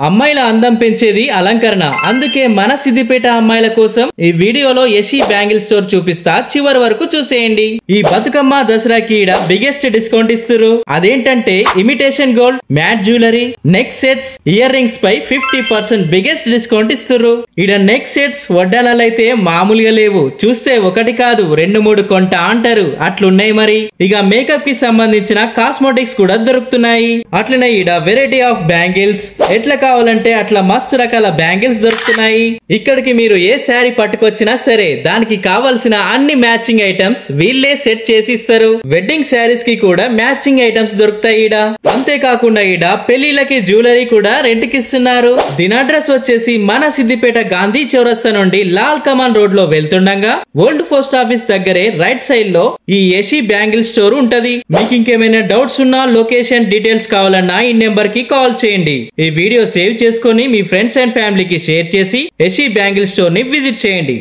అమ్మాయిల అందం పెంచేది అలంకరణ. అందుకే మన సిద్దిపేట అమ్మాయిల కోసం ఈ వీడియోలో యశి బ్యాంగిల్ స్టోర్ చూపిస్తా, చివరి వరకు చూసేయండి. ఈ బతుకమ్మ దసరాకి ఈడ బిగ్గెస్ట్ డిస్కౌంట్ ఇస్తారు. అదేంటంటే imitation gold, matte jewellery, neck sets, earrings పై 50% బిగ్గెస్ట్ డిస్కౌంట్ ఇస్తారు. ఈడ నెక్ సెట్స్ వడ్డాలైతే మామూలుగా లేవు. చూస్తే ఒకటి కాదు 2-3 కొంటా అంటారు, అట్లున్నాయి. మరి ఇక మేకప్ కి సంబంధించిన కాస్మెటిక్స్ కూడా దొరుకుతున్నాయి. అట్లనే ఈడ వెరైటీ ఆఫ్ బ్యాంగిల్స్, ఎట్లా కావాలంటే అట్లా మస్తు రకాల బ్యాంగిల్స్ దొరుకుతున్నాయి. ఇక్కడికి మీరు ఏ శారీ పట్టుకొచ్చినా సరే దానికి కావాల్సిన అన్ని మ్యాచింగ్ ఐటమ్స్ వీళ్ళే సెట్ చేసి ఇస్తారు. వెడ్డింగ్ శారీస్ కి కూడా మ్యాచింగ్ ఐటమ్స్ దొరుకుతాయి ఈడ. అంతేకాకుండా ఈడ పెళ్లిళ్ళకి జ్యువెలరీ కూడా రెంట్ కి ఇస్తున్నారు. దీని అడ్రస్ వచ్చేసి మన సిద్దిపేట గాంధీ చౌరస్తా నుండి లాల్ కమాన్ రోడ్ లో వెళ్తుండగా ఓల్డ్ పోస్ట్ ఆఫీస్ దగ్గరే రైట్ సైడ్ లో ఈ యశి బ్యాంగిల్ స్టోర్ ఉంటది. మీకు ఇంకేమైనా డౌట్స్ ఉన్నా, లొకేషన్ డీటెయిల్స్ కావాలన్నా ఈ నెంబర్ కి కాల్ చేయండి. ఈ వీడియో సేవ్ చేసుకొని మీ ఫ్రెండ్స్ అండ్ ఫ్యామిలీకి షేర్ చేసి యశి బ్యాంగిల్ స్టోర్ ని విజిట్ చేయండి.